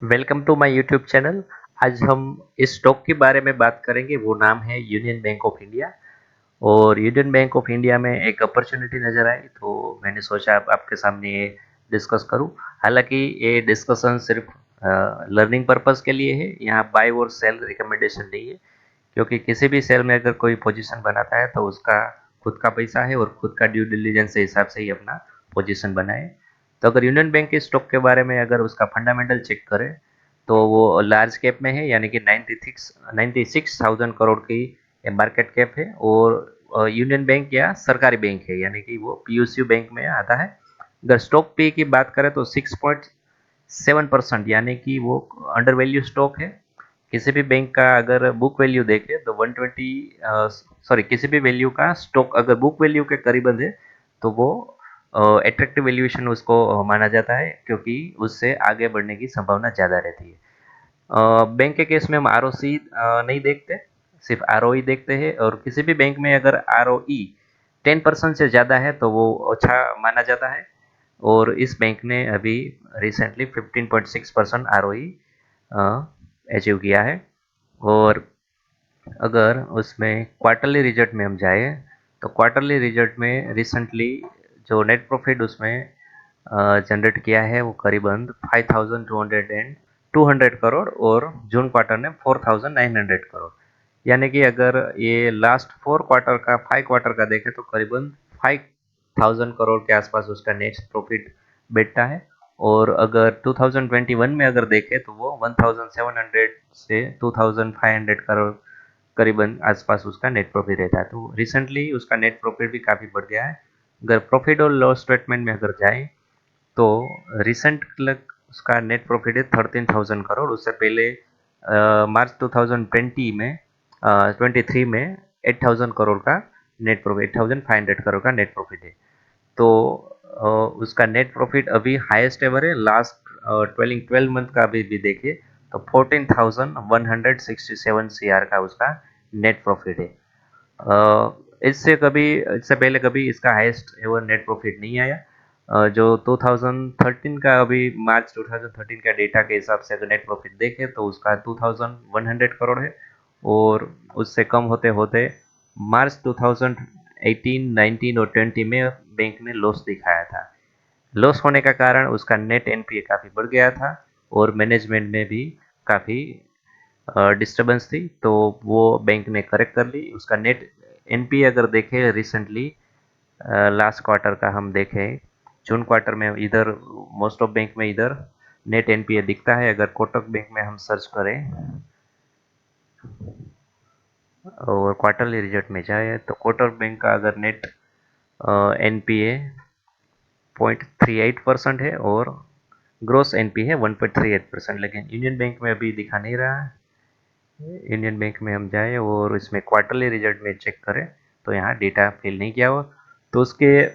Welcome to my YouTube channel. आज हम इस स्टॉक के बारे में बात करेंगे। वो नाम है यूनियन बैंक ऑफ इंडिया। और यूनियन बैंक ऑफ इंडिया में एक अपॉर्चुनिटी नज़र आई तो मैंने सोचा आपके सामने ये डिस्कस करूं। हालांकि ये डिस्कशन सिर्फ लर्निंग पर्पस के लिए है। यहाँ बाय और सेल रिकमेंडेशन नहीं है, क्योंकि किसी भी सेल में अगर कोई पोजीशन बनाता है तो उसका खुद का पैसा है और खुद का ड्यू डिलीजेंस के हिसाब से ही अपना पोजीशन बनाए। तो अगर यूनियन बैंक के स्टॉक के बारे में अगर उसका फंडामेंटल चेक करें तो वो लार्ज कैप में है, यानी कि 96,000 करोड़ की मार्केट कैप है। और यूनियन बैंक या सरकारी बैंक है, यानी कि वो पीयूसी बैंक में आता है। अगर स्टॉक पे की बात करें तो 6.7%, यानी कि वो अंडर वैल्यू स्टॉक है। किसी भी बैंक का अगर बुक वैल्यू देखें तो 120, सॉरी, किसी भी वैल्यू का स्टॉक अगर बुक वैल्यू के करीबन है तो वो एट्रैक्टिव वैल्यूएशन उसको माना जाता है, क्योंकि उससे आगे बढ़ने की संभावना ज़्यादा रहती है। बैंक के केस में हम आरओसी नहीं देखते, सिर्फ आरओई देखते हैं। और किसी भी बैंक में अगर आरओई 10% से ज़्यादा है तो वो अच्छा माना जाता है। और इस बैंक ने अभी रिसेंटली 15.6% आरओई अचीव किया है। और अगर उसमें क्वार्टरली रिजल्ट में हम जाए तो क्वार्टरली रिजल्ट में रिसेंटली जो नेट प्रॉफिट उसमें जनरेट किया है वो करीबन 5,200 करोड़, और जून क्वार्टर ने 4,900 करोड़। यानी कि अगर ये लास्ट 4 क्वार्टर का 5 क्वार्टर का देखें तो करीबन 5,000 करोड़ के आसपास उसका नेट प्रॉफिट बैठता है। और अगर 2021 में अगर देखें तो वो 1,700 से 2,500 करोड़ करीबन आसपास उसका नेट प्रॉफिट रहता है। तो रिसेंटली उसका नेट प्रॉफिट भी काफ़ी बढ़ गया है। अगर प्रॉफिट और लॉस स्टेटमेंट में अगर जाएं तो रिसेंट उसका नेट प्रॉफिट है 13,000 करोड़। उससे पहले मार्च 2020 में 23 में 8,000 करोड़ का नेट प्रॉफिट, 8,500 करोड़ का नेट प्रॉफिट है। तो उसका नेट प्रॉफिट अभी हाईएस्ट एवर है। लास्ट 12 मंथ का अभी भी देखिए तो 14,167 सीआर का उसका नेट प्रॉफिट है। इससे पहले कभी इसका हाईएस्ट एवर नेट प्रॉफिट नहीं आया। जो 2013 का अभी मार्च 2013 का डेटा के हिसाब से अगर नेट प्रॉफिट देखें तो उसका 2,100 करोड़ है। और उससे कम होते होते मार्च 2018, 19 और 20 में बैंक ने लॉस दिखाया था। लॉस होने का कारण उसका नेट एनपीए काफ़ी बढ़ गया था और मैनेजमेंट में भी काफ़ी डिस्टरबेंस थी। तो वो बैंक ने करेक्ट कर ली। उसका नेट एनपीए अगर देखें रिसेंटली लास्ट क्वार्टर का हम देखें, जून क्वार्टर में इधर मोस्ट ऑफ बैंक में इधर नेट एनपीए दिखता है। अगर कोटक बैंक में हम सर्च करें और क्वार्टरली रिजल्ट में जाए तो कोटक बैंक का अगर नेट एनपीए 0.38% है और ग्रोस एनपी है 1.38%। लेकिन यूनियन बैंक में अभी दिखा नहीं रहा है। यूनियन बैंक में हम जाए और इसमें क्वार्टरली रिजल्ट में चेक करें तो यहाँ डेटा फिल नहीं किया हुआ। तो उसके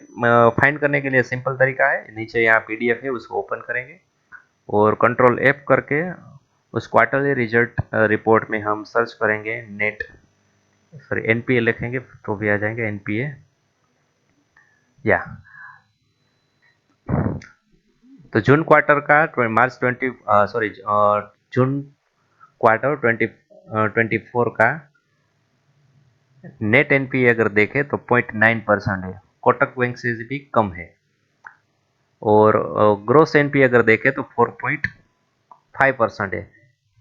फाइंड करने के लिए सिंपल तरीका है, नीचे यहाँ पीडीएफ है उसको ओपन करेंगे और कंट्रोल एफ करके उस क्वार्टरली रिजल्ट रिपोर्ट में हम सर्च करेंगे नेट, सॉरी, एनपीए लिखेंगे तो भी आ जाएंगे एनपीए। या तो जून क्वार्टर का मार्च 20, सॉरी, जून क्वार्टर 2024 का नेट एनपीए अगर देखें तो 0.9% है, कोटक बैंक से भी कम है। और ग्रोस एनपीए अगर देखें तो 4.5% है।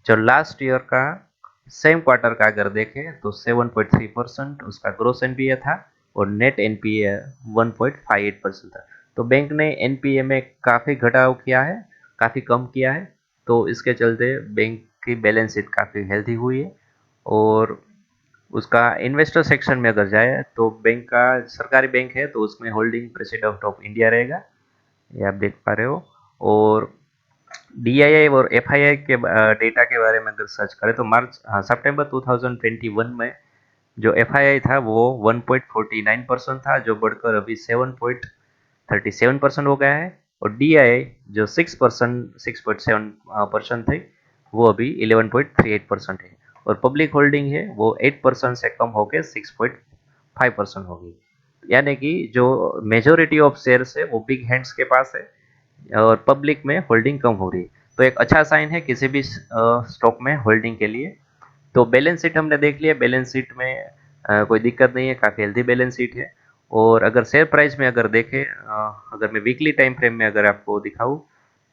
जो लास्ट ईयर का सेम क्वार्टर का अगर देखें तो 7.3% उसका ग्रोस एनपीए था और नेट एनपीए 1.58% था। तो बैंक ने एनपीए में काफ़ी घटाव किया है, काफ़ी कम किया है। तो इसके चलते बैंक की बैलेंस शीट काफ़ी हेल्थी हुई है। और उसका इन्वेस्टर सेक्शन में अगर जाए तो बैंक का सरकारी बैंक है तो उसमें होल्डिंग प्रेसिडेंट ऑफ इंडिया रहेगा, ये आप देख पा रहे हो। और डीआईआई और एफआईआई के डेटा के बारे में अगर सर्च करें तो मार्च, हाँ, सितंबर 2021 में जो एफआईआई था वो 1.49% था, जो बढ़कर अभी 7.37% हो गया है। और डीआईआई जो 6.7% थे वो अभी 11.38% है। और पब्लिक होल्डिंग है वो 8% से कम होकर 6.5% होगी। यानी कि जो मेजोरिटी ऑफ शेयर्स है वो बिग हैंड्स के पास है और पब्लिक में होल्डिंग कम हो रही है। तो एक अच्छा साइन है किसी भी स्टॉक में होल्डिंग के लिए। तो बैलेंस शीट हमने देख लिया, बैलेंस शीट में कोई दिक्कत नहीं है, काफ़ी हेल्दी बैलेंस शीट है। और अगर शेयर प्राइस में अगर देखें, अगर मैं वीकली टाइम फ्रेम में अगर आपको दिखाऊं,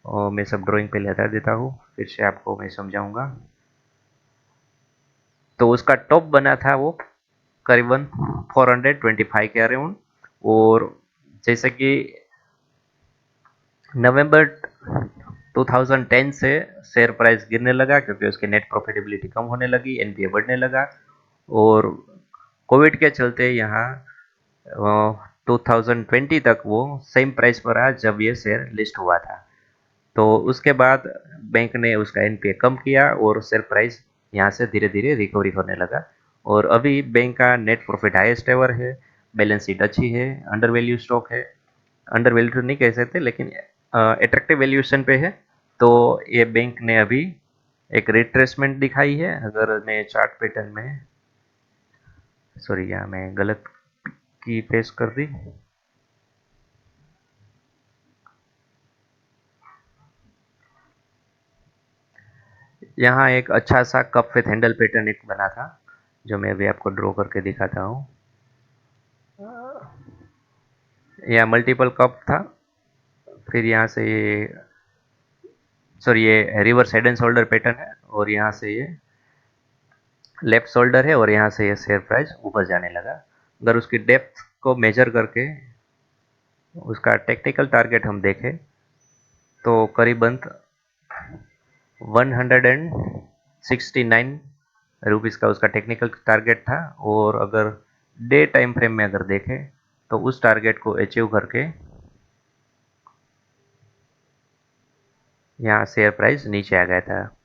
और मैं सब ड्राइंग पहले हटा देता हूँ, फिर से आपको मैं समझाऊंगा। तो उसका टॉप बना था वो करीबन 425 के अराउंड। और जैसे कि नवंबर 2010 से शेयर प्राइस गिरने लगा क्योंकि उसकी नेट प्रॉफिटेबिलिटी कम होने लगी, एनपीए बढ़ने लगा। और कोविड के चलते यहाँ 2020 तक वो सेम प्राइस पर रहा जब ये शेयर लिस्ट हुआ था। तो उसके बाद बैंक ने उसका एनपीए कम किया और शेयर प्राइस यहाँ से धीरे धीरे रिकवरी होने लगा। और अभी बैंक का नेट प्रॉफिट हाईएस्ट एवर है, बैलेंस शीट अच्छी है, अंडर वैल्यू स्टॉक है। अंडर वैल्यू तो नहीं कह सकते, लेकिन अट्रैक्टिव वैल्यूएशन पे है। तो ये बैंक ने अभी एक रिट्रेसमेंट दिखाई है। अगर मैं चार्ट पैटर्न में, सॉरी यहाँ मैं गलत की पेश कर दी। यहाँ एक अच्छा सा कप विथ हैंडल पैटर्न एक बना था, जो मैं अभी आपको ड्रॉ करके दिखाता हूँ। यहाँ मल्टीपल कप था, फिर यहाँ से ये, सॉरी ये reverse head and shoulder pattern है, और यहाँ से ये लेफ्ट शोल्डर है, और यहाँ से ये शेयर प्राइस ऊपर जाने लगा। अगर उसकी डेप्थ को मेजर करके उसका टेक्निकल टारगेट हम देखें, तो करीबन 169 रुपीज़ का उसका टेक्निकल टारगेट था। और अगर डे टाइम फ्रेम में अगर देखें, तो उस टारगेट को अचीव करके यहाँ शेयर प्राइस नीचे आ गया था।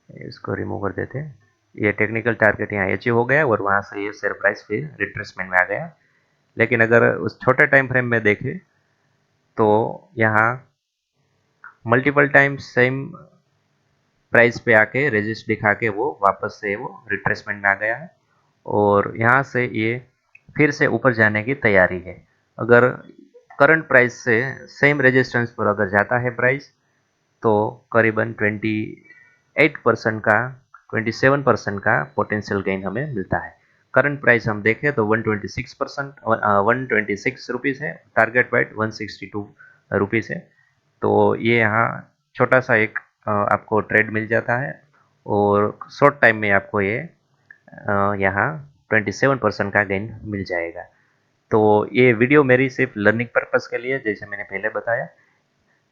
इसको रिमूव कर देते हैं। ये टेक्निकल टारगेट यहाँ अचीव हो गया और वहाँ से ये शेयर प्राइस फिर रिट्रेसमेंट में आ गया। लेकिन अगर उस छोटे टाइम फ्रेम में देखें, तो यहाँ मल्टीपल टाइम सेम प्राइस पे आके रेजिस्ट दिखा के वो वापस से वो रिट्रेसमेंट में आ गया है। और यहाँ से ये फिर से ऊपर जाने की तैयारी है। अगर करंट प्राइस से सेम रेजिस्टेंस पर अगर जाता है प्राइस, तो करीबन 28% का 27% का पोटेंशियल गेन हमें मिलता है। करंट प्राइस हम देखें तो 126% 126 रुपीज़ है, टारगेट प्राइस 162 रुपीज़ है। तो ये यहाँ छोटा सा एक आपको ट्रेड मिल जाता है, और शॉर्ट टाइम में आपको ये यहाँ 27% का गेन मिल जाएगा। तो ये वीडियो मेरी सिर्फ लर्निंग पर्पस के लिए, जैसे मैंने पहले बताया।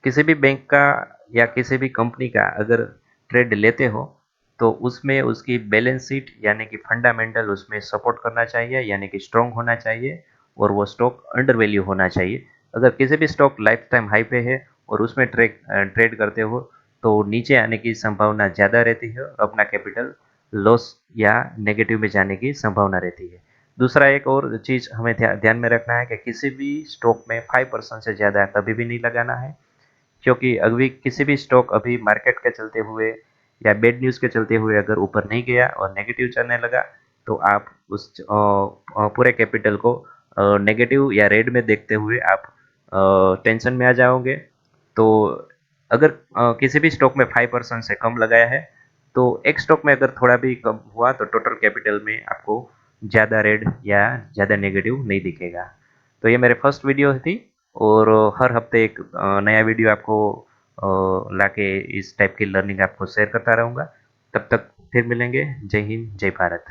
किसी भी बैंक का या किसी भी कंपनी का अगर ट्रेड लेते हो, तो उसमें उसकी बैलेंस शीट यानी कि फंडामेंटल उसमें सपोर्ट करना चाहिए, यानी कि स्ट्रॉन्ग होना चाहिए, और वो स्टॉक अंडर वैल्यू होना चाहिए। अगर किसी भी स्टॉक लाइफ टाइम हाई पे है और उसमें ट्रेड करते हो, तो नीचे आने की संभावना ज़्यादा रहती है, और अपना कैपिटल लॉस या नेगेटिव में जाने की संभावना रहती है। दूसरा एक और चीज़ हमें ध्यान में रखना है कि किसी भी स्टॉक में 5% से ज़्यादा कभी भी नहीं लगाना है। क्योंकि अभी किसी भी स्टॉक अभी मार्केट के चलते हुए या बैड न्यूज़ के चलते हुए अगर ऊपर नहीं गया और नेगेटिव चलने लगा, तो आप उस पूरे कैपिटल को नेगेटिव या रेड में देखते हुए आप टेंशन में आ जाओगे। तो अगर किसी भी स्टॉक में 5% से कम लगाया है, तो एक स्टॉक में अगर थोड़ा भी कम हुआ तो टोटल कैपिटल में आपको ज़्यादा रेड या ज़्यादा नेगेटिव नहीं दिखेगा। तो ये मेरे फर्स्ट वीडियो थी, और हर हफ्ते एक नया वीडियो आपको लाके इस टाइप की लर्निंग आपको शेयर करता रहूँगा। तब तक फिर मिलेंगे। जय हिंद, जय भारत।